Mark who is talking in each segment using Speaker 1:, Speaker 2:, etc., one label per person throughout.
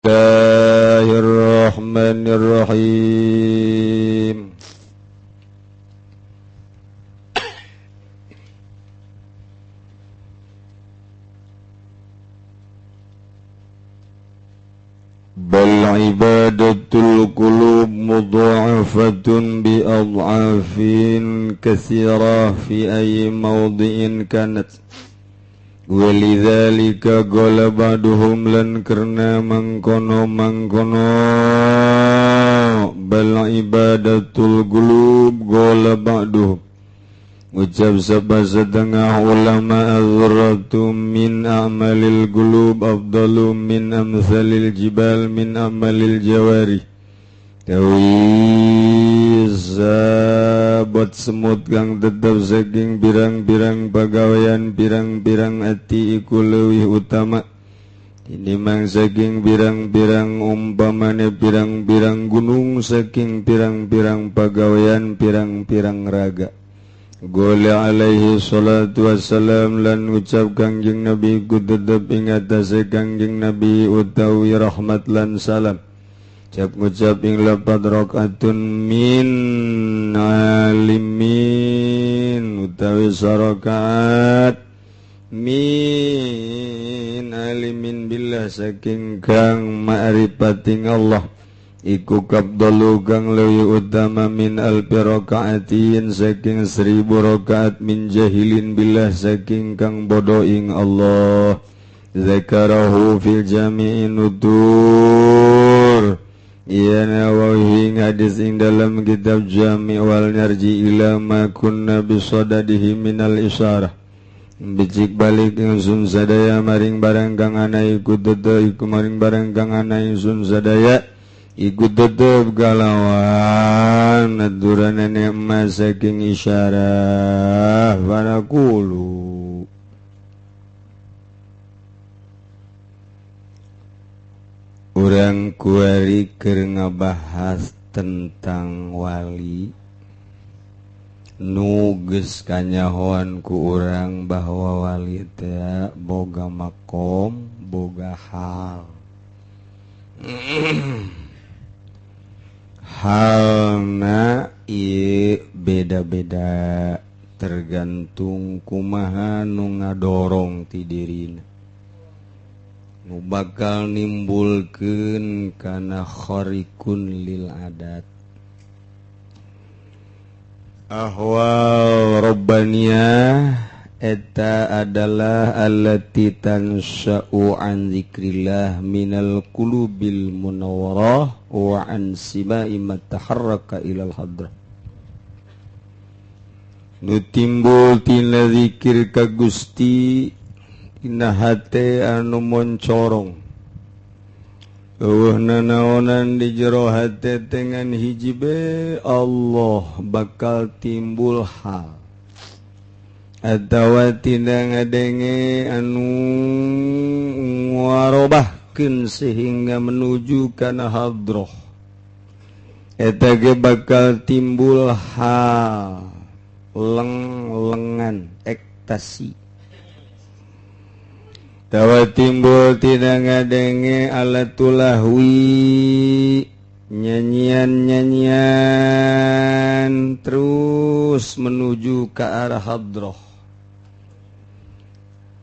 Speaker 1: Bismillahirrahmanirrahim. Bal ibadatul qulub mudha'afatun bi adhafin katsirah fi ayyi mawdi'in kanat. Walidzalika qala ba'duhum lan karna mangkono bal ibadatul qulub qala ba'duhum ucap setengah ulama azratum min a'malil qulub afdalu min amsalil jibal min amalil jawari sahabat semut kang tetap saking birang-birang pagawean birang-birang ati iku leuwih utama tinimbang saking birang-birang umpamane birang-birang gunung saking pirang-pirang pagawean pirang-pirang raga. Qala alaihi salatu wassalam lan ucap Kangjeng Nabi ku tetep ing atase Kangjeng Nabi utawi rahmat lan salam. Ngucap ing lapat rakaatun min alimin utawi sarakaat min alimin billah saking kang ma'rifating Allah iku kabdalu kang leuwih utama min alfi rakaatin saking 1000 rakaat min jahilin billah saking kang bodoh ing Allah zakarahu fil jami'in nutur. Ya Nawawi hadis ing dalam kitab Jami' wal Narji ila ma kunna bisadadihi minal isyarah bicik balik ingsun sadaya maring barang kang ana iku tetep iku maring barang kang ana ingsun sadaya iku tetep galawan aturane nikmat saking isyarah panaqulu. Urang kuari keur ngabahas tentang wali nu geus kanyahoan ku urang bahwa wali teh boga makom boga hal. Halna ieu beda-beda tergantung kumaha nu ngadorong ti dirina nu bakal nimbulkeun kana kharikun lil adat. Ahwal rabbaniyah eta adalah allati tansha'u an zikrillah minal qulubil munawwarah wa an sibai mataharraka ilal hadrah. Nu timbul tina zikir ka Gusti tina hate anu moncorong eueuh nanaonan di jero hate dengan hijibe Allah bakal timbul hal atawa tina ngadenge anu warobahkeun sehingga menuju kana hadrah eta ge bakal timbul hal lengan ekstasi tawa timbul tidak ngadenge alatul lahwi nyanyian-nyanyian terus menuju ke arah hadrah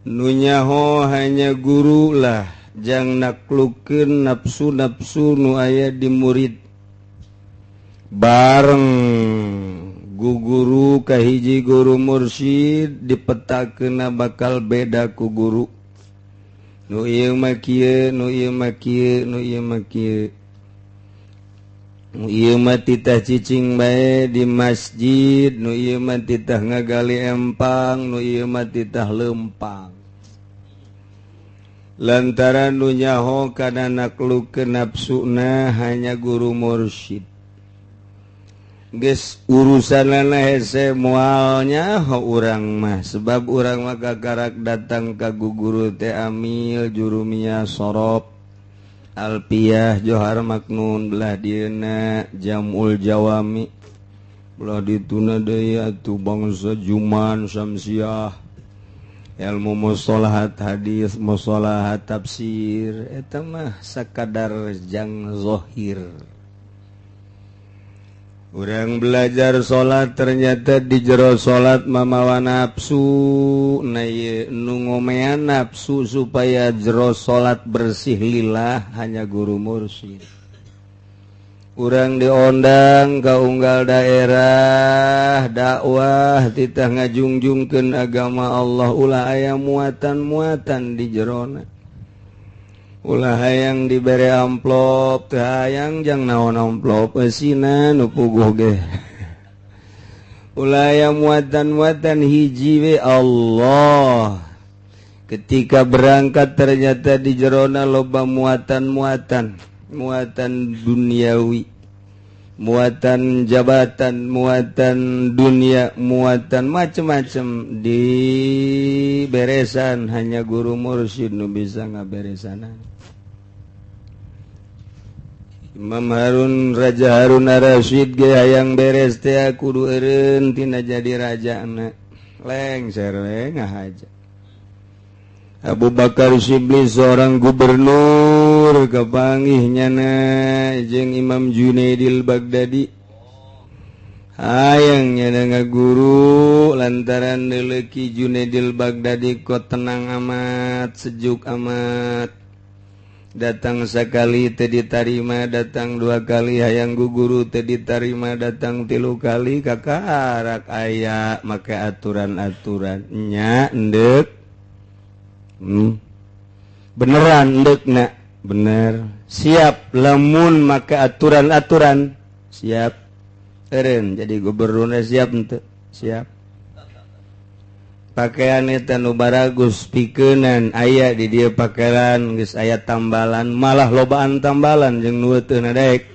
Speaker 1: nu nyaho hanya guru lah jang naklukkeun nafsu-nafsu nu aya di murid bareng guguru kahiji guru mursyid dipetakeuna bakal beda ku guru nu ieu mah kieu nu ieu mah kieu nu ieu mah kieu nu ieu mah titah cicing bae di masjid nu ieu mah titah ngagali empang nu ieu mah titah leumpang lantaran nu nyaho kana naklukkeun nafsuna hanya guru mursyid geus urusanana hese moalnya urang mah sebab urang mah gagarak datang ka guguru teh amil jurumiyah sorop alpiyah johar maknun belah dieuna jamul jawami belah dituna deui atuh bangsa juman samsiah ilmu mustalahat hadis mustalahat tafsir eta mah sakadar jang zahir. Urang belajar salat ternyata di jero salat mamawa nafsu na nu ngomean nafsu supaya jero salat bersih lillah hanya guru mursyid. Urang diondang ka unggal daerah dakwah titah ngajungjungkeun agama Allah ulah aya muatan-muatan di jerona. Ulah hayang dibere amplop teu hayang jang naon amplop eusina nu puguh ge. Ulah aya muatan-muatan hiji we Allah. Ketika berangkat ternyata di jerona loba muatan-muatan. Muatan duniawi, muatan jabatan, muatan dunia, muatan macam-macam di beresan hanya guru mursyid nu bisa ngaberesanan. Imam Harun Raja Harun Ar-Rasyid ge hayang beres teh kudu eureun tina jadi rajana. Lengser we ngahaja. Abu Bakar Shibli seorang gubernur kepanggihnya jeung Imam Junaidil Baghdadi hayangnya dengan guru lantaran lelaki Junaidil Baghdadi kok tenang amat sejuk amat datang sekali teu ditarima datang dua kali hayang guru teu ditarima datang 3 kali kakarak aya make aturan-aturan nya endek beneran ndekna bener siap lamun maka aturan-aturan siap eureun jadi gubernur siap henteu siap pakaian eta nu baragus pikeunnan aya di dieu pakaian geus aya tambalan malah lobaan tambalan jeung nu teu daek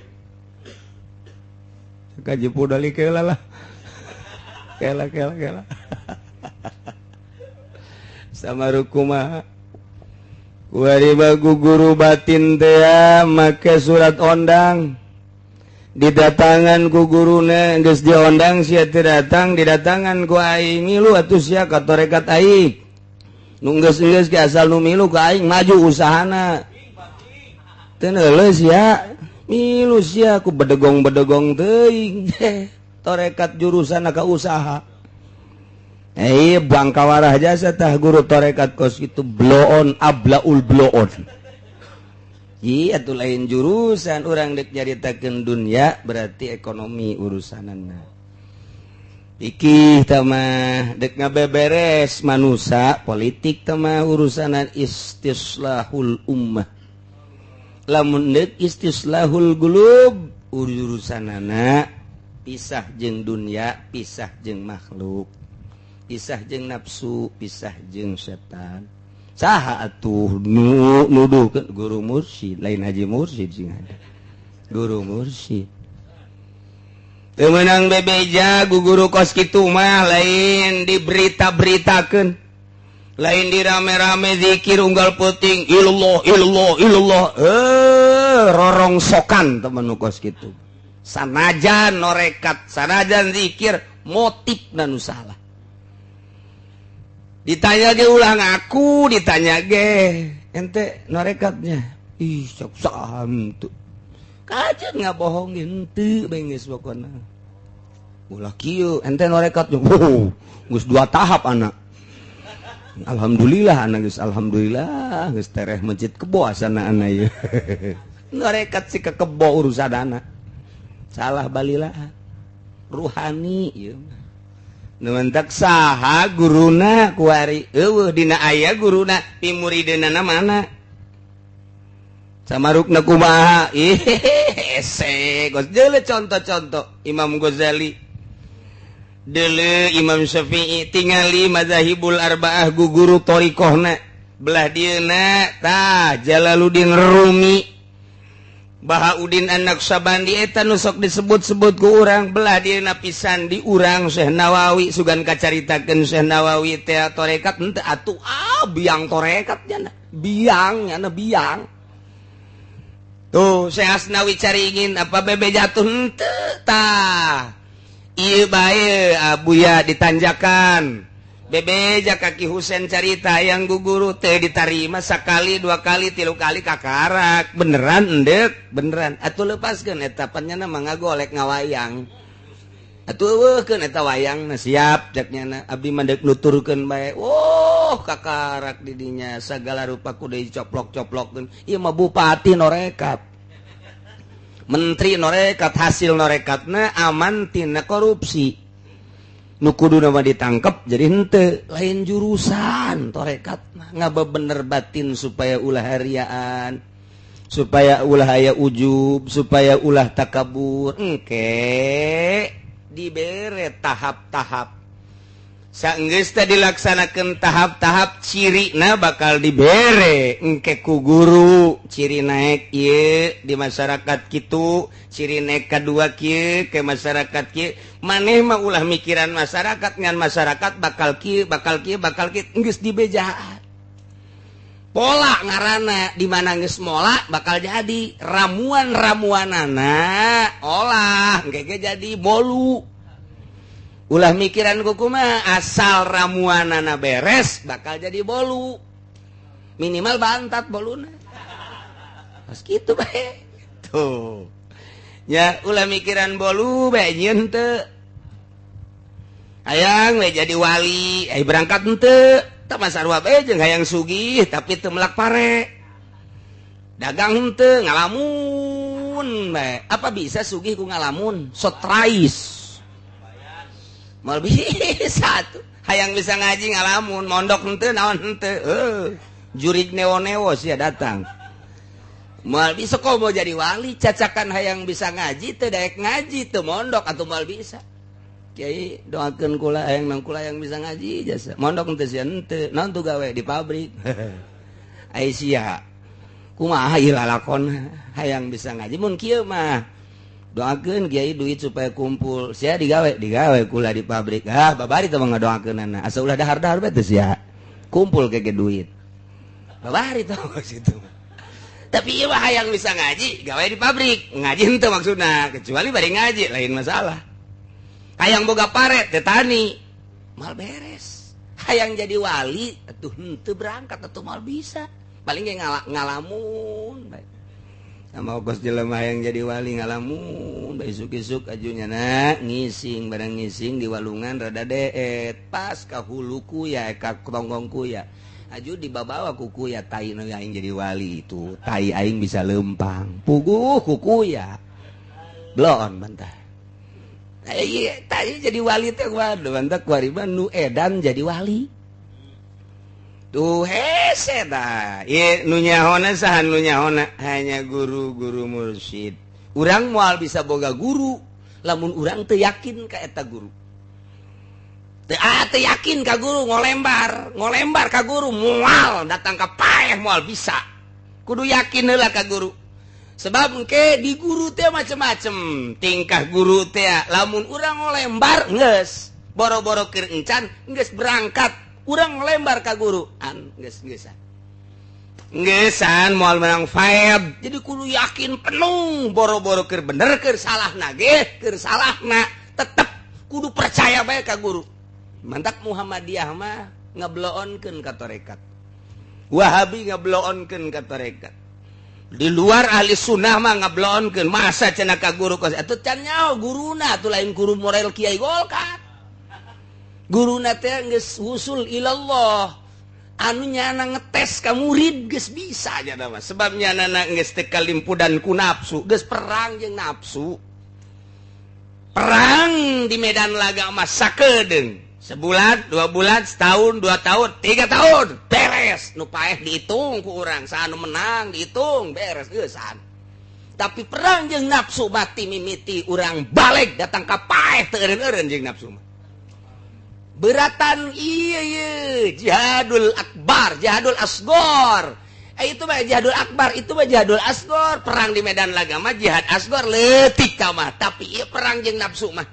Speaker 1: kaji pudali keula lah kela sama rukumah wari bagu guru batin teh make surat ondang didatangan ku guruna geus diondang sia teu datang didatangan ku aing milu atuh sia ka tarekat aing nu geus ge asal nu milu ka aing maju usahana teu neuleus sia milu sia ku bedegong teuing tarekat jurusan ka usaha. Bangkawarah jasa tah guru tarekat kos itu bloon ablaul bloon. Iya tuh lain jurusan orang dek nyaritakeun dunya berarti ekonomi urusanana. Iki tamah dek ngabeberes manusia politik tamah urusanan istislahul ummah. Lamun dek istislahul gulub urusanana pisah jeung dunya pisah jeung makhluk. Pisah jeung nafsu, pisah jeung setan. Saha atuh nuduhkeun guru mursyid, lain haji mursyid sing ada. Guru mursyid. Teu meunang bebeja guru kos kitu mah lain diberita-beritakeun. Lain dirame-rame zikir unggal peuting illallah. Rorongsokan temen nu kos kitu. Sanajan norekat, sanajan zikir motifna nu salah. Ditanya ge ulah ngaku, ditanya ge ente norekatnya. Ih, sok saham tuh. Kajen ngabohongin henteu bae geus pokona. Ulah kieu ente norekatnya. Geus 2 tahap anak. Alhamdulillah anak geus alhamdulillah geus tereh masjid kebo asana anak ieu. Norekat si ke kebo urusanana. Salah balilah. Ruhani ieu. Numentak saha guruna kuari eueuh dina aya guruna pimuridna mana samarukna kumaha ese gos deuleu contoh-contoh Imam Ghazali deuleu Imam Syafi'i tingali mazhabul arbaah guguru thariqahna belah dieuna tah Jalaluddin Rumi Bahauddin An-Naqsabandi eta nu sok disebut-sebut ku urang belah dieuna pisan di urang Syekh Nawawi sugan kacaritakeun Syekh Nawawi teh tarekat henteu atuh biang tarekat nya biang nya biang tuh Syekh Asnawi caringin apa bebe jatuh henteu tah ieu bae abuya ditanjakan
Speaker 2: bebeja kaki Husein carita yang guguru teh diterima sekali 2 kali 3 kali kakarak beneran endek beneran atuh lepaskeun eta panjana mah ngagolek ngawayang atuh eueuhkeun eta wayang na siap jaknya abdi mah deuk nuturkeun bae kakarak di dinya sagala rupa kudu dicoplok-coplokkeun ieu mah bupati norekat menteri norekat hasil norekatna aman tina korupsi nu kudu nama ditangkep jadi henteu lain jurusan torekat mah ngabebener batin supaya ulah hariaan supaya ulah aya ujub supaya ulah takabur engke dibere tahap-tahap saenggeus teh dilaksanakeun tahap-tahap cirina bakal dibere engke ku guru ciri naek ieu di masyarakat kitu ciri naek kadua kieu ke masyarakat kieu maneh mah ulah mikiran masyarakat ngan masyarakat bakal kieu geus dibejaan pola ngaranna di mana geus mola bakal jadi ramuan-ramuanana olah engke jadi bolu ulah mikiran kumaha asal ramuanana beres bakal jadi bolu minimal bantat boluna pas kitu bae tuh ya ulah mikiran bolu bae nyeun teu hayang we jadi wali berangkat henteu teu masarua bae jeung hayang sugih tapi teu melak pare dagang henteu ngalamun bae apa bisa sugih ku ngalamun sotrais mal bisa tuh hayang bisa ngaji ngalamun mondok henteu naon henteu jurig newo-newo sia datang mal bisa kok mau jadi wali cacakan hayang bisa ngaji teu daek ngaji teu mondok atuh mal bisa kiai doakeun kula hayang nang kula yang bisa ngaji jasa mondok henteu sia henteu naon tuh gawe di pabrik ai sia kumaha ieu lalakon hayang bisa ngaji mun kieu mah doakeun kiai duit supaya kumpul sia digawe kula di pabrik babari teh mah ngadoakeunana asa ulah dahar-dahar bae teh sia kumpul kege duit babari teh situ tapi ieu mah hayang bisa ngaji gawe di pabrik ngaji henteu maksudna kecuali bari ngaji lain masalah hayang boga pare teh tani mal beres hayang jadi wali atuh henteu berangkat atuh mal bisa paling ge ngalamun bae sama kos jelema yang jadi wali ngalamun bae isuk-isuk ajunya ngising barang ngising di walungan rada deet pas ka huluku ya ka tonggongku ya aju dibawa kuku ya tai nu aing jadi wali itu tai aing bisa lempang puguh kuku ya bloon bantah iya tai jadi wali teh waduh bantah kuariban nu edan jadi wali tuh hese dah nu nyahona saha nu nyahona hanya guru-guru mursyid urang moal bisa boga guru lamun urang teu yakin ka eta guru teu yakin ka guru ngolembar ka guru moal datang ka paeh moal bisa kudu yakin heula ka guru sebab engke di guru teh macem-macem tingkah guru teh lamun urang ngolembar geus boro-boro keur encan geus berangkat urang ngelembar ka guru geus-geusan moal menang fight jadi kudu yakin penuh boro-boro keur bener keur salahna ge keur salahna tetep kudu percaya bae ka guru mantak Muhammadiyah mah ngabloonkeun ka tarekat Wahabi ngabloonkeun ka tarekat di luar ahli sunnah mah ngabloonkeun masa cenah ka guru kos atuh can nyaho guruna atuh lain guru moral kiai golkat guruna teh geus wusul ilallah anu nyana ngetes ka murid geus bisa nya mah sebab nyana geus teu kalimpudan ku nafsu geus perang jeung nafsu perang di medan laga mah sakedeung sebulan 2 bulan setahun 2 tahun 3 tahun beres nu paeh dihitung ku urang saha nu menang dihitung beres geusan tapi perang jeung nafsu mati mimiti urang balik datang ka paeh teu eureun-eureun jeung nafsu mah beratan iya jihadul akbar jihadul asgor itu mah jihadul akbar itu mah jihadul asgor perang di medan laga mah jihad asgor leutik mah tapi ieu perang jeung nafsu mah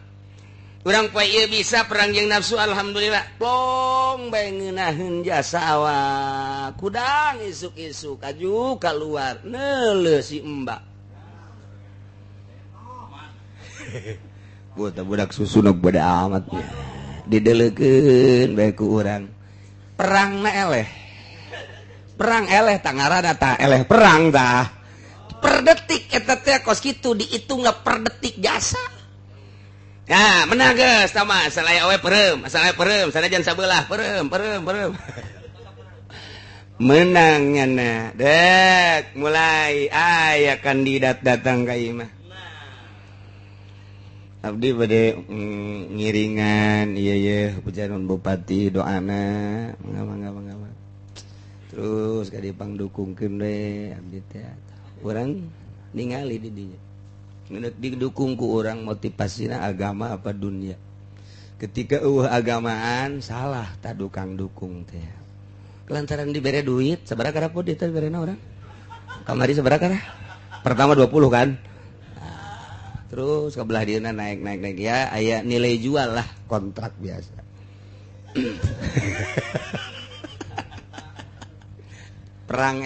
Speaker 2: urang poe ieu bisa perang jeung nafsu alhamdulillah plong bae ngeunaheun jasa awak kudang isuk-isuk aju kaluar neuleuh si Mbak budak susu nok beda amat ya didelekeun bae ku urang. Perangna eleh. Perang eleh tangarana tah eleh perang tah. Per detik eta teh kos kitu diitungna per detik jasa. Ya, menang geus tah mah salaya we peureum, salaya peureum, sanajan sabelah peureum. Menang nyana. Dek, mulai aya kandidat datang ka ieu mah. Abdi bade ngiringan ieu pujanan bupati doana mangga. Terus ka dipangdukungkeun we abdi teh. Urang ningali di dinya. Didukung ku urang motivasina agama apa dunia. Ketika agamaan salah tak dukang dukung teh. Kelantaran dibere duit sabaraha kada pod eta diberena urang? Kamari sabaraha kada? Pertama 20 kan? Terus kebelah dieuna naik ya aya nilai jual lah kontrak biasa. Perang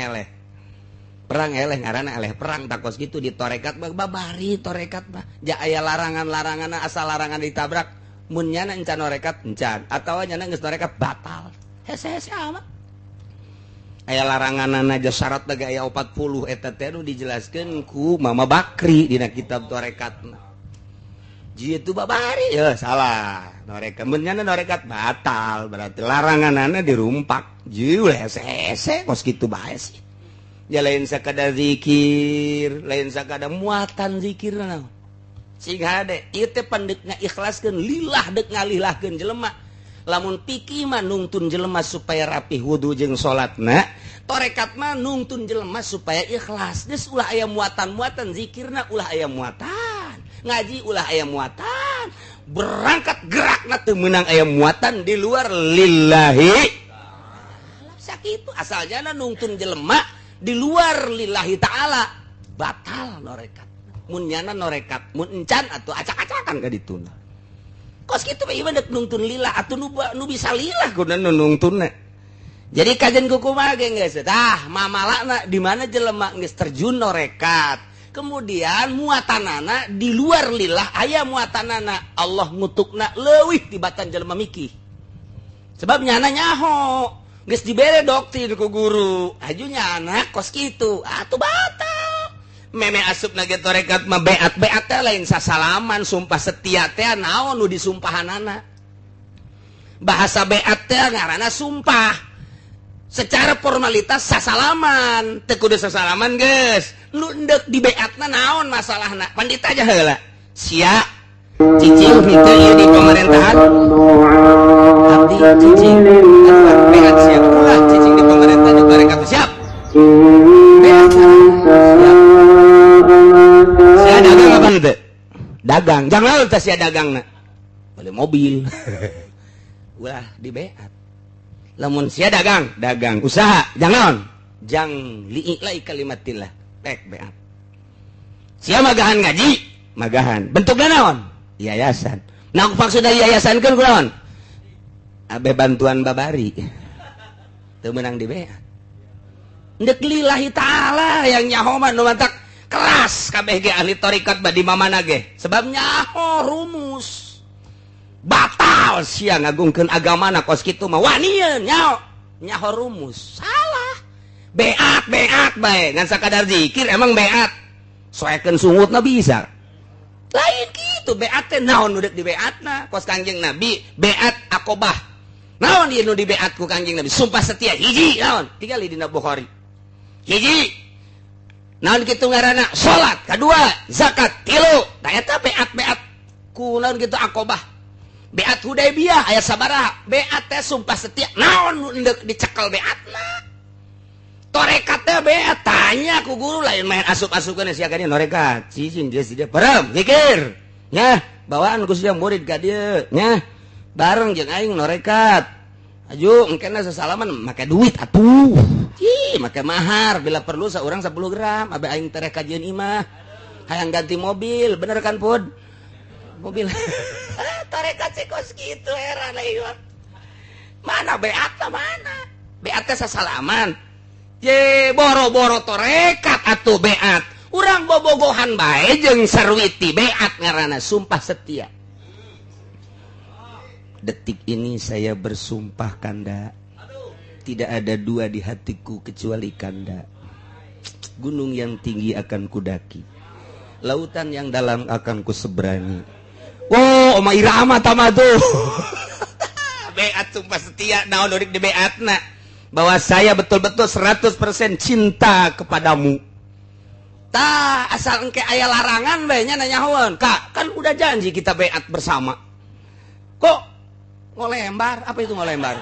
Speaker 2: eleh ngaranna eleh perang takos gitu di torekat babari torekat mah ja aya larangan-laranganna asal larangan ditabrak mun nyana encan torekat encan atawa nyana geus torekat batal hese-hese amat aya laranganna aja syarat daga aya 40 eta teh nu dijelaskeun ku Mama Bakri dina kitab torekatna jitu babari ya salah torekat mun nyana torekat batal berarti laranganna dirumpak jieu hese-hese kos kitu bae sih. Ya lain sakada zikir, lain sakada muatan zikirna naon. Sing hade ieu teh pandek ngaikhlaskeun lillah deuk ngalilahkeun jelema. Lamun piki mah nungtun jelema supaya rapih wudu jeung salatna, torekat mah nungtun jelema supaya ikhlas. Geus ulah aya muatan-muatan zikirna ulah aya muatan. Ngaji ulah aya muatan. Berangkat gerakna teu meunang aya muatan di luar lillahi. Sakitu asalnya nungtun jelema di luar lillahi ta'ala batal norekat mun nyana norekat mun encan atau acak-acakan ka dituna kos kitu ieu mah nungtun lillah atuh nu bisa lillah kudu nungtunna jadi kajen kumaha ge geus tah mamalana di mana jelema geus terjun norekat kemudian muatanana di luar lillah aya muatanana Allah ngutukna leuwih tibatan jelema mikih sebab nyana nyaho geus dibere doktrin ku guru ajunya anak kos kitu atuh batal meme asupna ge torekat mah beat teh lain sasalaman sumpah setia teh naon nu disumpahanana bahasa beat teh ngaranna sumpah secara formalitas sasalaman teu kudu sasalaman geus nu endek di beatna naon masalahna pandita aja heula sia cicing henteu ieu di pemerintahan abdi cicing beat siap ulah cicing di pemerintah di torekat siap beat sia dagang apa teu dagang jangan teh sia dagangna beli mobil ulah di beat lamun sia dagang usaha jangan jang li'ilai kalimatillah tek beat sia magahan gaji magahan bentukna naon yayasan nah maksud dari yayasan kan kunaon abe bantuan babari teu meunang di beat endek lillahi ta'ala yang nyaho mah nu mantak keras kabeh ge ahli tarekat badi mamana ge sebab nyaho rumus batal sia ngagungkeun agamana kos kitu mah wanieun nyaho rumus salah beat bae ngan sakadar zikir emang beat soekeun sungutna bisa lain kitu beat teh naon nu deuk di beatna kos Kangjeng Nabi beat akobah naon ieu nu di beat ku Kangjeng Nabi sumpah setia hiji naon tinggali dina Bukhari hiji naon kitu ngaranna salat kadua zakat tilu da eta beat ku naon kitu akobah beat Hudaybiyah aya sabaraha beat teh sumpah setia naon nu endek dicekel beatna torekat teh beat tanya ku guru lain main asup-asupkeun sia ka dieu norekat cicing dia sia perem zikir nya bawaan ku sia murid ka dieu nya bareng jeung aing norekat aju engkena sasalaman make duit atuh make mahar bila perlu saurang 10 gram abe aing tereh kajian imah hayang ganti mobil bener kan Pud mobil torekat si kos gitu heran ieu mana beatna mana beat teh sasalaman ye boro-boro torekat atuh beat urang bobogohan bae jeung sarwiti beat ngaranna sumpah setia detik ini saya bersumpah Kanda, tidak ada dua di hatiku kecuali Kanda. Gunung yang tinggi akan kudaki, lautan yang dalam akan kuseberangi. Wow, Oma Irama tama tuh. Beat sumpah setia naon urik di beatna bahwa saya betul-betul 100% cinta kepadamu. Tah asal engke aya larangan bae nya nanyahoan. Kak, kan udah janji kita beat bersama. Kok ngolembar? Apa itu ngolembar?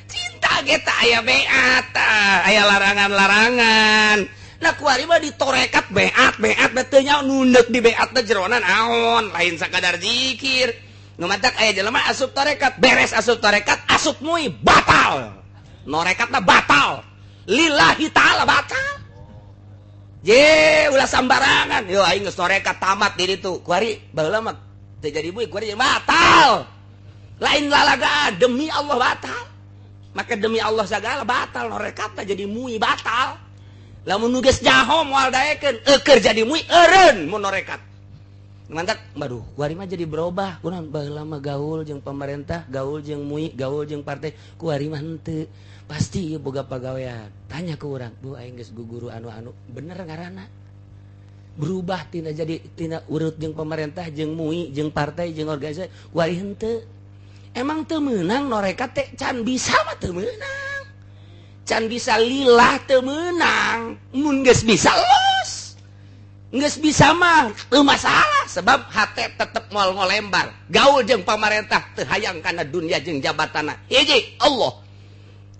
Speaker 2: Cinta kita aya beat, aya larangan-larangan. Nah kuari mah ditorekat beat betul nya nundek di beat teh jeronan naon, lain sakadar zikir. Nu matak aya jelema asup torekat, beres asup torekat, asup mui batal. Norekatna batal. Lillahi ta'ala batal. Je ulah sambarangan. Yo aing geus torekat tamat di ditu. Kuari baheula mah teu jadi mui, kuari batal. Lain lalaga demi Allah batal. Maka demi Allah sagala batal norekatna jadi mui batal. Lamun nu geus jaho moal daekeun keur jadi mui eureun mun norekat. Mantap, baduh, kuari mah jadi berubah. Kunaon baheula mah gaul jeung pemerintah, gaul jeung mui, gaul jeung partai. Kuari mah henteu. Pasti ieu boga pagawean. Tanya ke urang, "Bu aing geus guguru anu-anu, bener ngaranna?" Berubah tina jadi tina urut jeung pemerintah, jeung mui, jeung partai, jeung organisasi. Kuari henteu. Emang teu meunang norekat teh can bisa mah teu meunang. Can bisa lillah teu meunang, mun geus bisa los. Geus bisa mah teu masalah sebab hate tetep moal ngolembar. Gaul jeung pamarentah teu hayang kana dunia jeung jabatanna. Hiji Allah.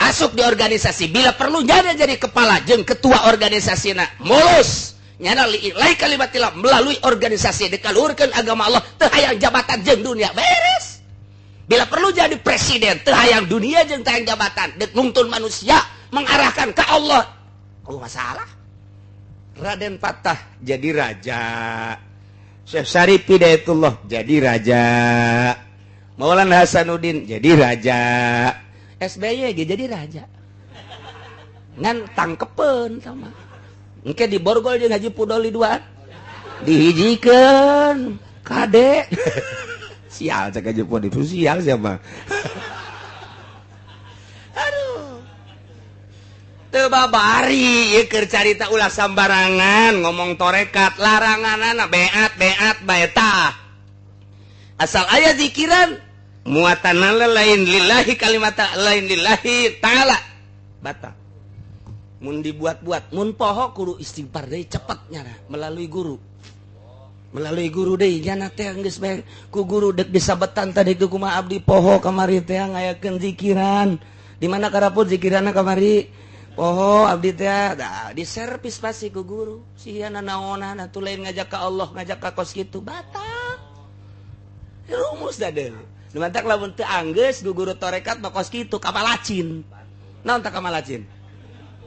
Speaker 2: Asup di organisasi bila perlu jadi kepala jeung ketua organisasina. Mulus nyana li'ilai kalimatillah melalui organisasi dikaluhurkeun agama Allah teu hayang jabatan jeung dunia beres. Bila perlu jadi presiden teu hayang dunia jeung teu hayang jabatan, deuk nuntun manusia mengarahkan ke Allah. Oh masalah. Raden Fatah jadi raja. Syekh Syarif Hidayatullah jadi raja. Maulana Hasanuddin jadi raja. SBY jadi raja. Ngan tangkepeun sama. Engke di borgol jeung Haji Pudoli duaan. Dihijikeun kade. Sial cek Haji Pudoli sial siapa? Teu babari ieu keur carita ulah sambarangan ngomong torekat laranganana beat bae tah. Asal aya zikiran muatanna lain lillahi kalimata lain lillahi ta'ala batal. Mun dibuat-buat mun poho kudu istighfar deui cepet nyana melalui guru. Melalui guru deui nya teh geus bae ku guru dek disabetan tadi ku kumaha abdi poho kamari teh ngayakeun zikiran. Di mana karapun zikiranna kamari? Poho abdi teh da diservis pasti ku guru. Sieuna naonan atuh lain ngajak ka Allah, ngajak ka kos kitu batal. Rumus da deui. Nu mantak lamun teu anggeus ku guru torekat mah kos kitu kapalacin. Naon tah kapalacin?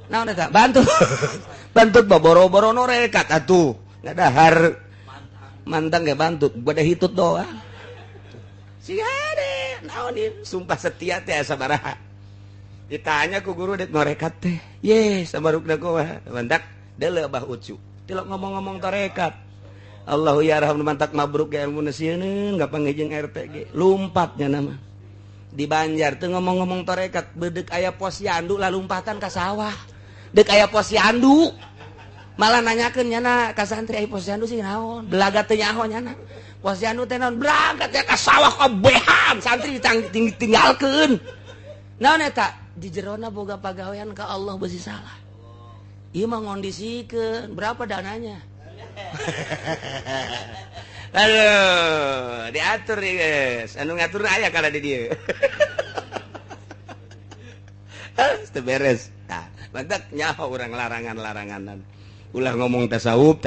Speaker 2: Naon eta? Bantut. Bantut boro-boro norekat atuh. Ngadahar mantang ge bantut, bade hitut doang. Sigade naon ieu sumpah setia teh sabaraha. Ditanya ku guru dek norekat teh. Ye, sabarukna kumaha? Mantak deuleu Abah Ucu. Tilok ngomong-ngomong torekat. Allahu ya rahman mantak mabruk ge ilmuna sieun gampang jeung RT ge. Lumpatnya nama. Di Banjar teu ngomong-ngomong torekat, beudek aya posyandu lah lumpatan ka sawah. Deuk aya posyandu. Malah nanyakeun nyana ka santri aya posyandu sih naon? Belaga teu nyaho nyana. Posyandu teh naon? Belaga teh ka sawah kabehan, santri ditinggalkeun. Naon eta? Di jerona boga pagawean ka Allah besi salah. Ieu mah ngondisikeun, berapa dananya? Aduh, diatur nih guys. Anu ngatur aya kana di dieu. Teu beres. Tah, lantak nyaho urang larangan-laranganan. Ulah ngomong tasawuf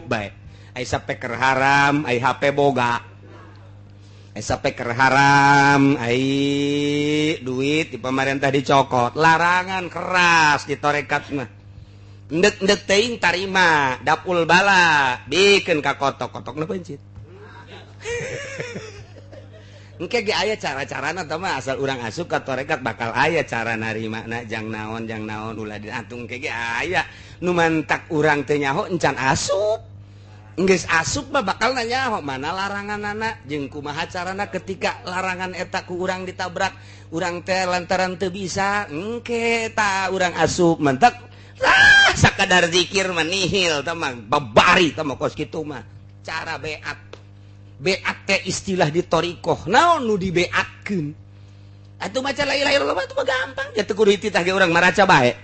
Speaker 2: bae. Ai sape keur haram, ai HP boga. Sampai keur haram, ai duit di pemerintah dicokot, larangan keras di torekat mah. Ndek teuing tarima, dapul bala, bikin ka kotok-kotokna pencit. Engke ge aya cara-carana tah mah asal urang asup ka torekat bakal aya cara narimana jang naon ulah diatung ge aya. Nu mantak urang teu nyaho encan asup. geus asup mah bakal nanya mana larangan anak jeung kumaha carana ketika larangan eta ku urang ditabrak urang teh lantaran teu bisa engke ta urang asup mentek sakadar zikir mah nihil tah mah babari tah mah kos kitu mah cara beat teh istilah di thariqah naon nu dibeatkeun atuh maca la ilaha illallah itu mah gampang ya teu kudu ititah ge urang maraca bae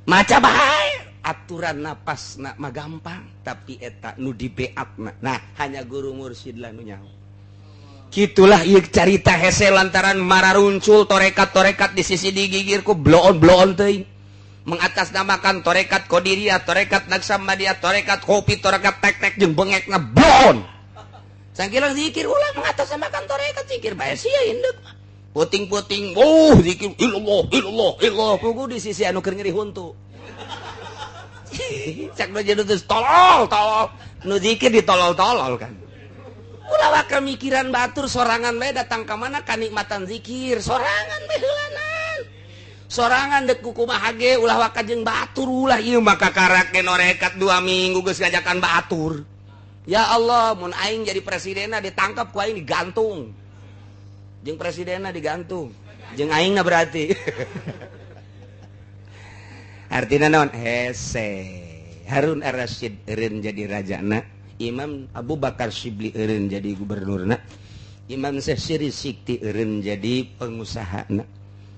Speaker 2: maca bae aturan napas nak mah gampang tapi eta nu dibeatna nah hanya guru mursyid lah nu nyaho kitulah ieu carita hese lantaran mararuncul torekat-torekat di sisi digigir ku bloon-bloon teuing mengatasnamakan torekat qadiriyah torekat naksamadiyah torekat kopi torekat tek-tek jeung bengekna bloon sangkilang zikir ulah mengatasnamakan torekat zikir bae sia induk puting-puting zikir illallah pugu di sisi anu keur ngeri huntu cak nu jadi terus tolol nu zikir ditolol-tolol kan ulah wakil mikiran batur sorangan we datang ke mana kanikmatan zikir sorangan we heulanan sorangan dek kumaha ge ulah wakil jeung batur ulah ieu maka karake norekat 2 minggu geus ngajakan batur ya Allah mun aing jadi presidenna ditangkap ku aing digantung jeung presidenna digantung jeung aingna berarti artinya naon hese Harun ar-Rasyid eureun jadi rajana Imam Abu Bakar Syibli eureun jadi gubernurna Imam Syekh Sikti eureun jadi pengusahana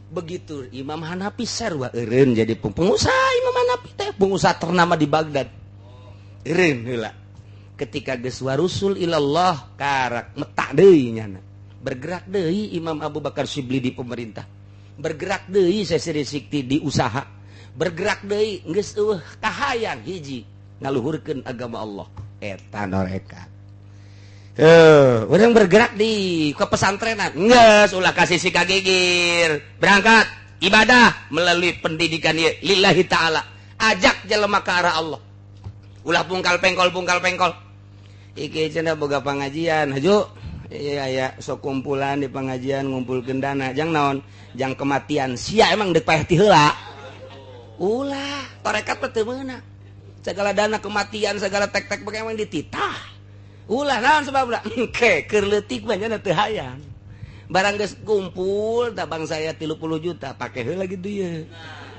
Speaker 2: begitu Imam Hanafi sarua eureun jadi pengusaha Imam Hanafi teh pengusaha ternama di Baghdad eureun heula ketika geus warusul ilallah karak metak deui nyana bergerak deui Imam Abu Bakar Syibli di pemerintah bergerak deui Syekh Sikti di usaha bergerak deui geus eueuh kahayang hiji ngaluhurkeun agama Allah eta norekat urang bergerak di ke pesantrenan geus ulah kasih si kagigir berangkat ibadah melalui pendidikan ieu lillahi taala ajak jelema ka arah Allah ulah pungkal pengkol iki cenah boga pangajian haju ya sok kumpulan di pengajian ngumpulkeun dana jang naon jang kematian sia emang deuk payah ti heula ulah torekat teu meunang segala dana kematian segala tek-tek bagaimana dititah ulah naon sebabna engke keur leutik mah nya teu hayang barang geus kumpul tabang saya 30 juta pake heula gitu ya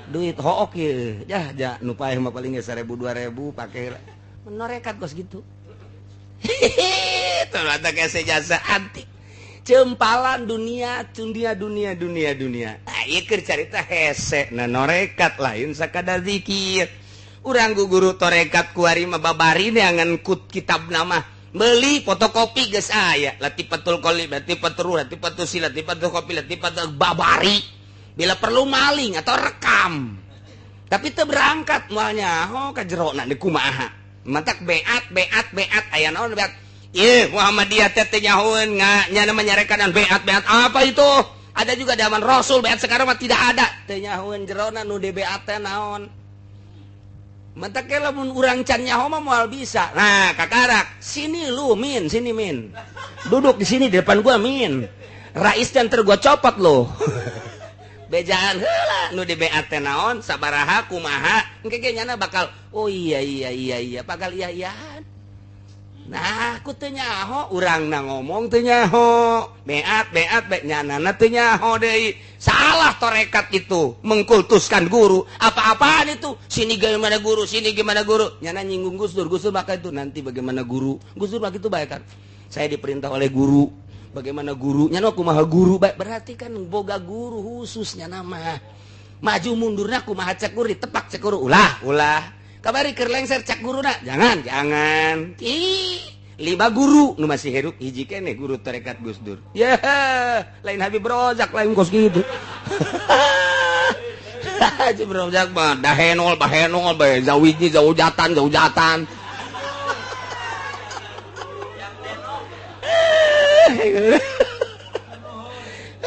Speaker 2: duit hook ye jah nu paeh mah paling 1000 2000 pake heula menorekat kos gitu teu ada kese jasa antik cempalan dunia ieu keur carita hese na norekat lain sakadar zikir urang guru torekat kuari mah babari neangan kut kitab nama beli fotokopi geus aya latifatul qalib latifatul ruh latifatul sil latifatul kopi latifatul babari bila perlu maling atau rekam tapi teu berangkat moal nyaho ka jerona di kumaha mantak beat aya naon beat ieu Muhammadiyah teh teh nyahoeun nya menyarekan beat apa itu ada juga zaman Rasul beat sekarang mah tidak ada teu nyahoeun jerona nu di beat teh naon mantak ke lamun urang can nyaho mah moal bisa nah kakarak sini lu min sini min duduk di sini di depan gua min rais dan gua copot lo bejaan heula nu di beat teh naon sabaraha kumaha engke ge nyana bakal oh iya bakal iya-iyaan nah ku teu nyaho urangna ngomong teu nyaho beat nyanana teu nyaho deui salah torekat itu mengkultuskan guru apa-apaan itu sini gimana guru nyana nyinggung Gus Dur bakal itu nanti bagaimana guru Gus Dur begitu baik kan saya diperintah oleh guru bagaimana guru nyana kumaha guru baik berarti kan boga guru khususnya nama maju mundurna kumaha cek guru ditepak cek guru ulah kabari keur lengser cek guruna jangan ih 5 guru nu masih hidup hiji keneh guru tarekat Gus Dur ya lain Habib Rozak lain kos gitu Habib Rozak mah bahenol bae zawiji zaujatan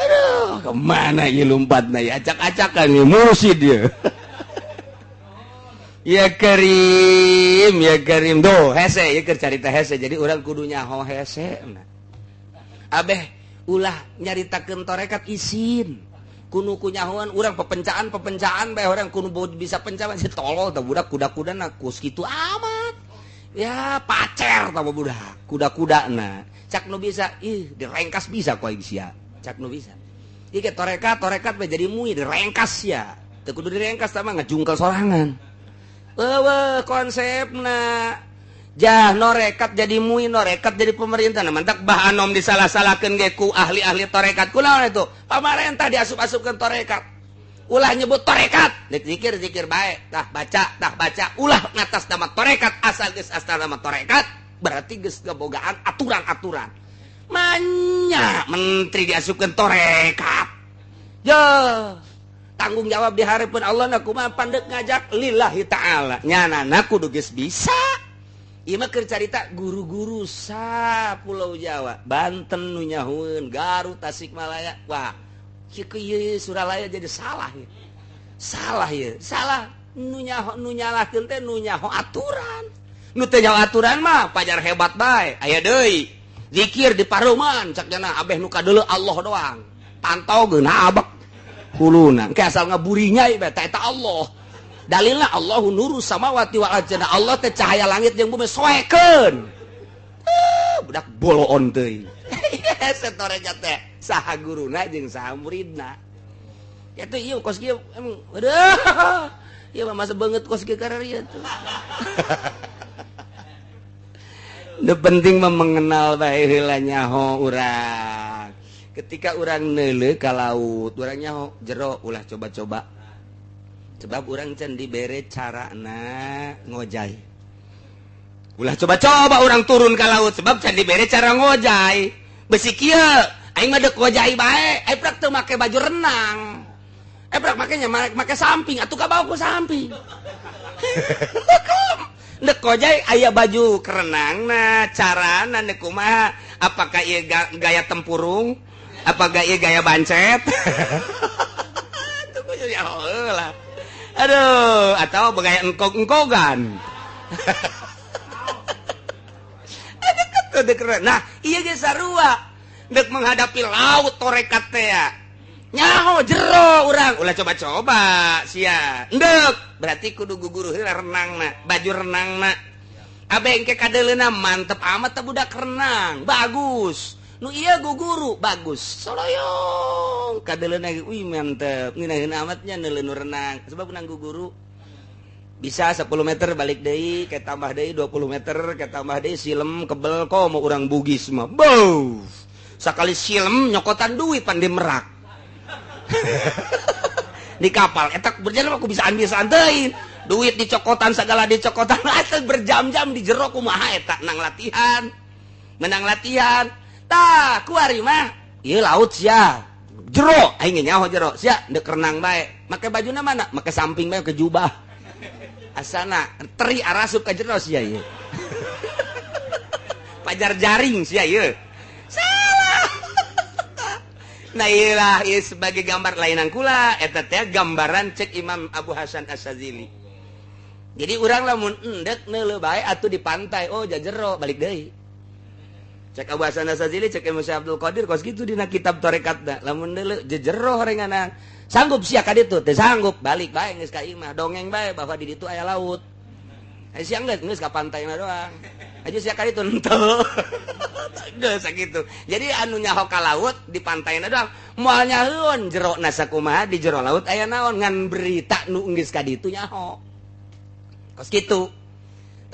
Speaker 2: aduh kemana ieu lompatna ya acak-acakan ieu mursyid dia ya Karim doh hese ieu keur carita hese jadi urang kudu nyaho hese abeh ulah nyaritakeun torekat isin kudu kunyahoan urang pepencaan bae urang kudu bisa pencaan si tolol teh budak kuda-kudana kus kitu amat ya pacer sama budak kuda-kuda na cak nu bisa direngkas bisa kok sia cak nu bisa ike torekat jadi mui direngkas ya teu kudu direngkas sama ngajungkel sorangan konsepna jah norekat jadi mui norekat jadi pemerintah nah mantak bahanom disalah-salahkeun ge ku ahli-ahli torekat kunaon itu pamarentah diasup-asupkeun torekat ulah nyebut torekat zikir baik tah baca ulah ngatas nama torekat asal geus asal nama torekat berarti geus gabogaan aturan-aturan manya menteri diasupkeun torekat tanggung jawab di hareupeun Allah na kumaha pandek ngajak lillahi ta'ala nyanana kudu geus bisa ieu mah keur carita guru-guru sa Pulau Jawa Banten nu nyahueun Garut Tasikmalaya wah kieu Suralaya jadi salah ya salah nu nyalahkeun teh nu nyaho aturan nu teu nyaho aturan mah pajar hebat bae aya deui zikir di pareuman cak cenah abeh nu kadeuleu Allah doang pantau geuna abek huluna ke asal ngaburinya ieu teh eta Allah dalilna Allahu nuru samawati wal ardi Allah teh cahaya langit jeung bumi soekeun budak boloon teuing setoreja teh saha guruna jeung saha muridna ya tuh ieu kos kieu emang aduh ieu mah masa beungeut kos kieu kararieu tuh nu penting mah mengenal bae heula nyaho urang ketika urang neuleuh ka laut urang nyaho jero ulah coba-coba sebab urang can dibere carana ngojai ulah coba-coba urang turun ka laut sebab can dibere cara ngojai besi kieu aing mah deuk ngojai bae aing prak teu make baju renang prak makanya make samping atuh ka bawa ku samping deuk ngojai aya baju kerenangna carana neuk kumaha apakah ieu gaya tempurung apakah ieu gaya bancet atuh kudu heula aduh atau begaya engkog-engkogan nah iya ge sarua dek menghadapi laut torekat teh nyaho jero urang ulah coba-coba sia endek berarti kudu guguru heula renangna baju renangna abeng ke kadeleuna mantep amat teh budak renang bagus nu iya guguru bagus soloyong kadeleuna ge uy mantep ngeunaheun amatnya neuleun renang sebab nang guguru bisa 10 meter balik deui ke tambah deui 20 meter ke tambah deui silem kebel kok mau urang bugis mah bow sakali silem nyokotan duit pan di Merak di kapal eta berjalan aku bisaan teuing duit dicokotan segala dicokotan atuh berjam-jam di jero kumaha eta menang latihan tah kuari mah ieu laut sia jero aing nyaho jero sia deuk renang bae make bajuna mana make samping bae ke jubah asana teri arasup ka jero sia ieu pajar jaring sia ieu salah nah iyalah ieu sebagai gambar lainang kula eta teh gambaran cek Imam Abu Hasan As-Sazili jadi urang lamun endek neuleuh bae atuh di pantai oh jajero balik deui cek Abu Hasan As-Sazili cek Imam Abdul Qadir kos kitu dina kitab tarekatna lamun neuleuh jejero horenganan sanggup sia ka ditu teh sanggup balik bae geus ka imah dongeng bae bahwa di ditu aya laut siang geus ka pantaina doang aja sia ka ditu henteu geus sakitu jadi anu nyaho ka laut di pantaina doang moal nyaheun jero na sakumaha di jero laut aya naon ngan berita nu geus ka ditu nyaho kos kitu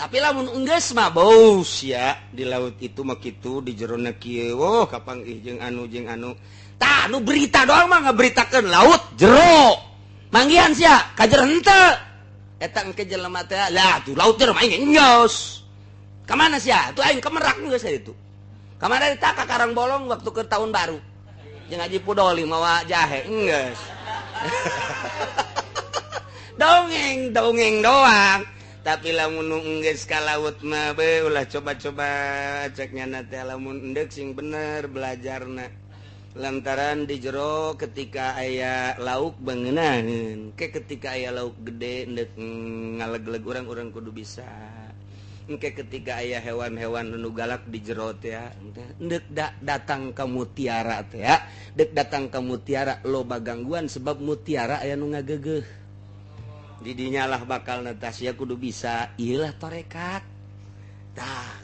Speaker 2: tapi lamun enggeus mah bos ya di laut itu mah kitu di jero na kieu oh kapanggih jeung anu tah nu berita doang mah ngaberitakeun laut jero manggihan sia kajer henteu eta engke jelema teh lah tuh laut jero aing geus ka mana sia tuh aing ke Merak geus itu ka mana tah ka Karangbolong waktu ke tahun baru jeung Haji Pudoli mawa jahe geus dongeng doang tapi lamun enggeus ka laut mah be ulah coba-coba ceknya na teh lamun endek sing bener belajarna lantaran di jero ketika aya lauk beungeunangeun ke ketika aya lauk gede endek ngaleg-leg urang kudu bisa engke ketika aya hewan-hewan nu galak di jero teh endek datang ka mutiara teh dek datang ka mutiara loba gangguan sebab mutiara aya nu ngageugeuh di dinya lah bakal natasya kudu bisa iyalah torekat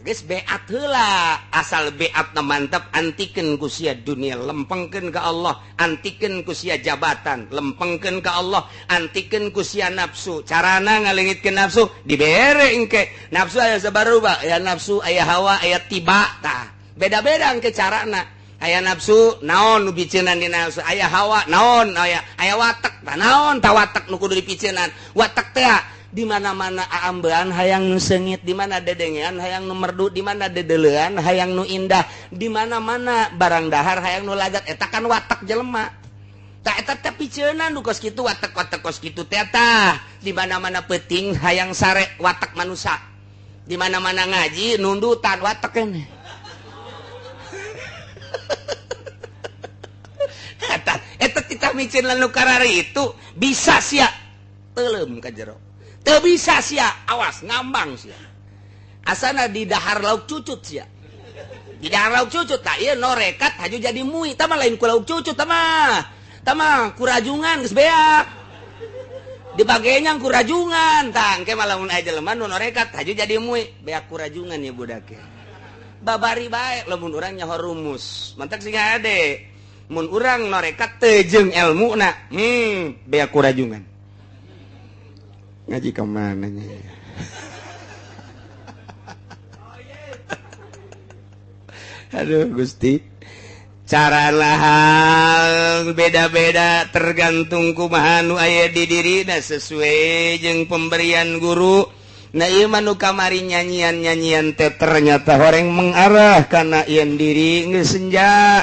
Speaker 2: guys beat heula asal beat na mantap antikeun ku sia dunia lempengkeun ka Allah antikeun ku sia jabatan lempengkeun ka Allah antikeun ku sia nafsu carana ngaleungitkeun nafsu dibere engke nafsu aya sabaruba aya nafsu aya hawa aya tiba tah beda-beda engke carana aya nafsu naon nu piceunan di nafsu aya hawa naon aya watek tah naon tah watek nu kudu dipiceunan watek teh di mana-mana aambean hayang nu seungit di mana dedengean hayang nu merdu di mana dedeulean hayang nu indah di mana-mana barang dahar hayang nu lagat eta kan watak jelema tak eta teh piceunan nu kos kitu watak-watak kos kitu teh tah di mana-mana peuting hayang sare watak manusia di mana-mana ngaji nundutan watak keneh eta titah miceun nu karari itu bisa sia teuleum ka jero teu bisa sia awas ngambang sia asana di dahar lauk cucut sia di dahar lauk cucut tah ieu norekat haju jadi mui tah mah lain ku lauk cucut tah mah kurajungan geus beak di bagenya kurajungan tah engke mah lamun aya jelema nu norekat haju jadi mui beak kurajungan ya budak ge babari bae lamun urang nyaho rumus mantak sing ade mun urang norekat teu jeung elmuna beak kurajungan ngaji kemana nya aduh Gusti cara hal beda-beda tergantung kumaha nu aya di dirina sesuai jeung pemberian guru na ieu mah nu kamari nyanyian-nyanyian teh ternyata horeng mengarah kana ieun diri geus senja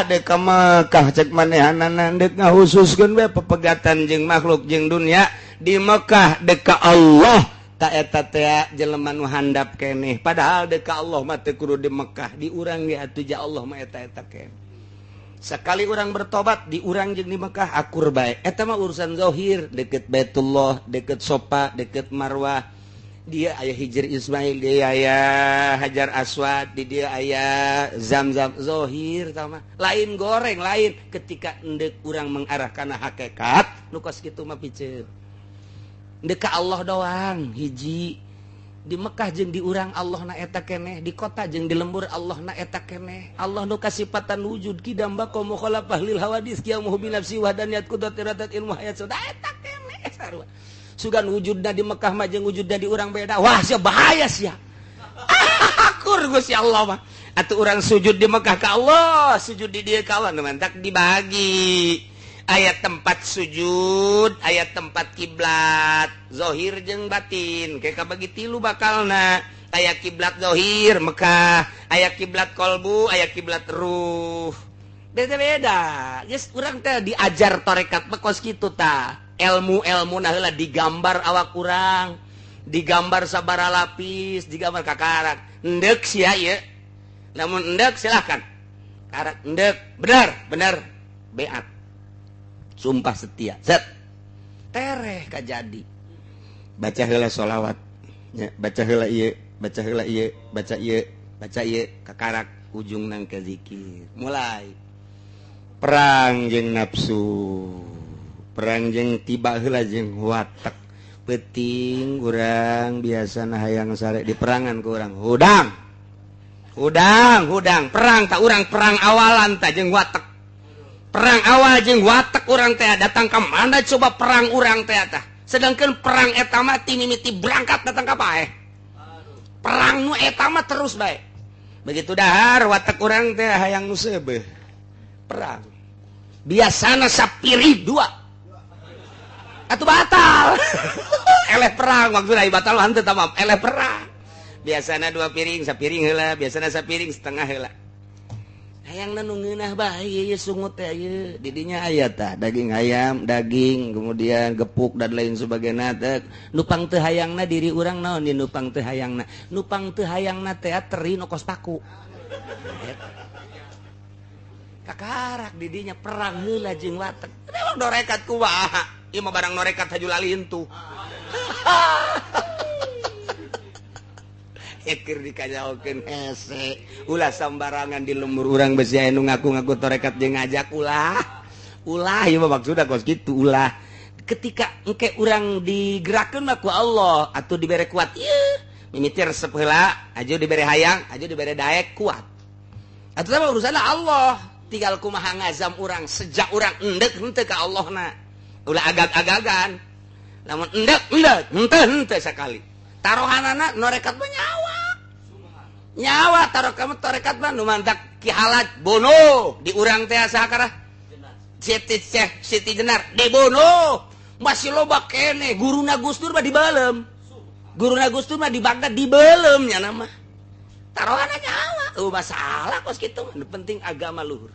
Speaker 2: dek ka Mekah cek manehanana dek ngahususkeun we pepegatan jeung makhluk jeung dunia di Mekah deka Allah tak eta teh jelema nu handap keneh padahal deka Allah mah teu kudu di Mekah di urang ge atuh ja Allah mah eta keneh sakali urang bertobat di urang jeung di Mekah akur bae eta mah urusan zahir deket Baitullah deket Sofa deket Marwah dia aya Hijr Ismail dia aya Hajar Aswad di dia aya Zamzam zahir tah mah lain goreng lain ketika endek urang mengarah kana hakikat nu kos kitu mah piceun deka Allah doang hiji di Mekah jeung di urang Allah na eta keneh di kota jeung di lembur Allah na eta keneh Allah nu kasifatan wujud kidam baqo mukhalafah lil hawadis qiyamuhu bi nafsi wahdaniyat qudratat ilmu hayat sudah eta keneh sarua sugan wujudna di Mekah mah jeung wujudna di urang beda wah sia bahaya sia akur Gusti Allah mah atuh urang sujud di Mekah ka Allah sujud di dieu ka Allah mantak dibagi ayat tempat sujud ayat tempat kiblat zahir jeung batin kayak kabagi tilu bakalna ayat kiblat zahir Mekah ayat kiblat kolbu ayat kiblat ruh beda-beda geus urang teh diajar tarekat mah kos kitu tah ilmu nah heula digambar awak urang digambar sabara lapis digambar kakarak endek sia ieu lamun endek silakan karak endek benar beat sumpah setia set tereh kajadi baca heula sholawat ya, baca heula ieu baca ieu kakarak ujung nang ke zikir mulai perang jeung nafsu perang jeung tiba heula jeung watak peuting urang biasana hayang sare di perangan ku urang hudang perang tak urang perang awalan tak jeung watak perang awal jeung watak urang teh datang ka mana coba perang urang teh tah sedangkan perang eta mah ti mimiti berangkat datang ka paeh perang nu eta mah terus bae begitu dahar watak urang teh hayang nu seubeuh perang biasana sapirih dua atuh batal eleh perang maksudna batal henteu tah mah eleh perang biasana 2 piring sapiring heula biasana sapiring setengah heula hayangna nu ngeunah bae ieu sungut teh ieu di dinya aya tah daging ayam daging kemudian gepuk dan lain sebagainya teh nupang teu hayangna diri urang naon ieu nupang teu hayangna teh teri nu kos paku kakarak di dinya perang heula jeung watek emang norekat kumaha ieu mah barang norekat haju lalintu ekir dikajaokeun hese ulah sambarangan di lembur urang besi aya nu ngaku-ngaku tarekat jeung ngajak ulah ieu mah maksudna kos kitu ulah ketika engke urang digerakkeun mah ku Allah atuh dibere kuat ieu mimitir sepeula aju dibere hayang aju dibere daek kuat atuh mah urusanna Allah tinggal kumaha ngazam urang sejak urang endek henteu ka Allahna ulah agag-agagan lamun endek henteu sakali tarohanana norekat mah nyawa tarekat mah nu mantak Ki Halat Bono di urang teh sakarah Siti Jenar de Bono masih loba kene guruna Gus Dur mah di Balem guruna Gus Dur mah di Bagdad di Balem nya nama tarohana nyawa masalah kos kitu nu penting agama luhur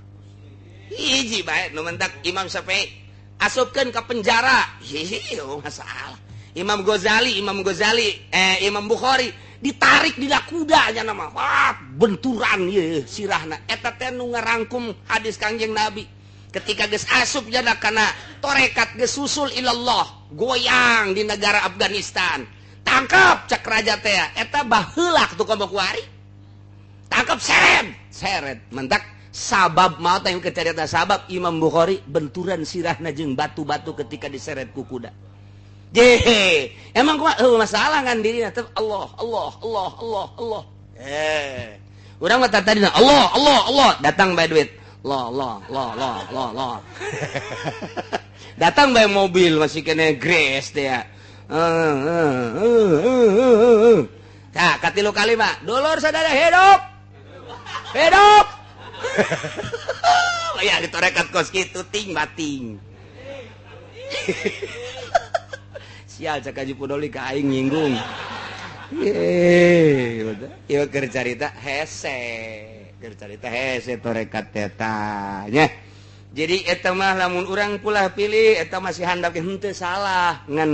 Speaker 2: hiji bae nu mentak Imam Syafi'i asupkeun ka penjara hihi masalah Imam Ghazali Imam Bukhari ditarik dina kuda nya nama wah benturan ieu sirahna eta teh nu ngarangkum hadis Kangjeng Nabi ketika geus asup jana kana torekat geus susul ilallah goyang di negara Afghanistan tangkap cak raja teh eta baheula tu kuari tangkap seret mentak sabab maot yang kecerita sabab Imam Bukhari benturan sirahna jeung batu-batu ketika diseret ku kuda emang masalah kan dirinya Allah urang mah tadina Allah datang bae duit Allah datang bae mobil masih kena grace teh ya nah katilu kali mah dulur sadaya hidup ya ditorekat kos kitu ting bating sial cak Haji Pudoli ka aing nyinggung ieu keur carita hese torekat teta nya jadi eta mah lamun urang pulah pilih eta masih handak henteu salah ngan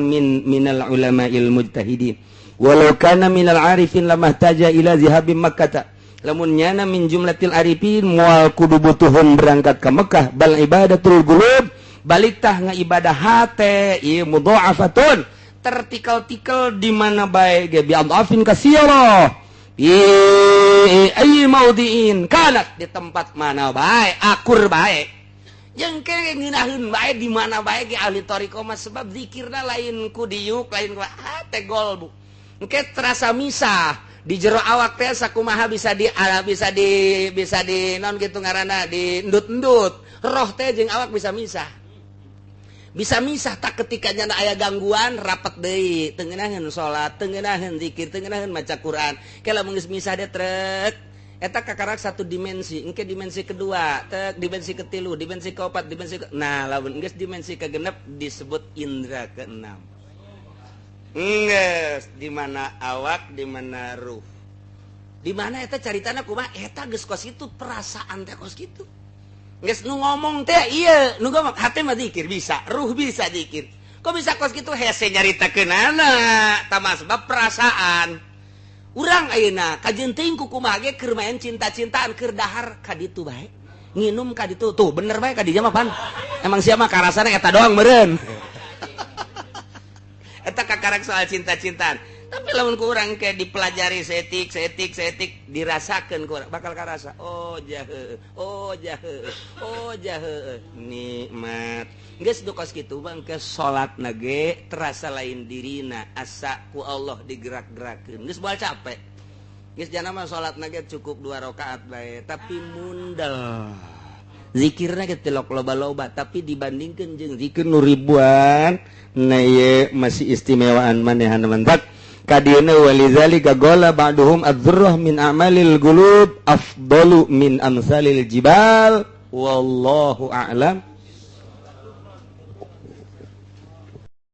Speaker 2: minal ulama'il mujtahidin walau kana minal arifin lamahtaja ila zihabim makkah lamun nyana min jumlatil arifin moal kudu butuhun berangkat ka Mekah bal ibadatul qulub balik tah ngaibadah hate ieu mudha'afatun tertikel-tikel di mana bae ge bi adafin kasira ayyi maudiin kanat di tempat mana bae akur bae jeung ke ngeunaheun bae di mana bae ge ahli thariqah mah sebab zikirna lain ku diuk lain ku teh golbu engke terasa misah di jero awak teh sakumaha bisa di naon kitu ngaranna di endut-endut roh teh jeung awak bisa misah tak ketika nyana aya gangguan rapat deui teu ngeunaheun salat teu ngeunaheun zikir teu ngeunaheun maca Quran ke lamun geus misah dia trek eta kakarak satu dimensi engke dimensi kedua teu dimensi ketilu dimensi keopat dimensi nah lamun geus dimensi kagenep disebut indra keenam geus di mana awak di mana ruh di mana eta caritana kumaha eta geus kos kitu perasaan teh kos kitu geus nu ngomong teh ieu nu ngomong hate mah zikir bisa ruh bisa zikir kok bisa kos kitu hese nyaritakeunana tama sebab perasaan urang ayeuna kajeun teuing ku kumaha ge keur main cinta-cintaan keur dahar ka ditu bae nginum ka ditu tuh bener bae ka dieu mah pan emang sia mah karasana eta doang meureun eta kakarak soal cinta-cintaan tapi lamun ku urang ke dipelajari setik dirasakeun ku urang bakal karasa oh jahe nikmat geus dukos kitu bangke salatna ge terasa lain dirina asa ku Allah digerak-gerakeun geus moal capek geus jana mah salatna ge cukup 2 rakaat bae tapi mundal zikirna ge teu loba-loba tapi dibandingkeun jeung zikir nu ribuan na ieu masih istimewaan manehan mantak kadieuna walizalika qala ba'duhum adzurrah min a'malil qulub afdalu min amsalil jibal wallahu a'lam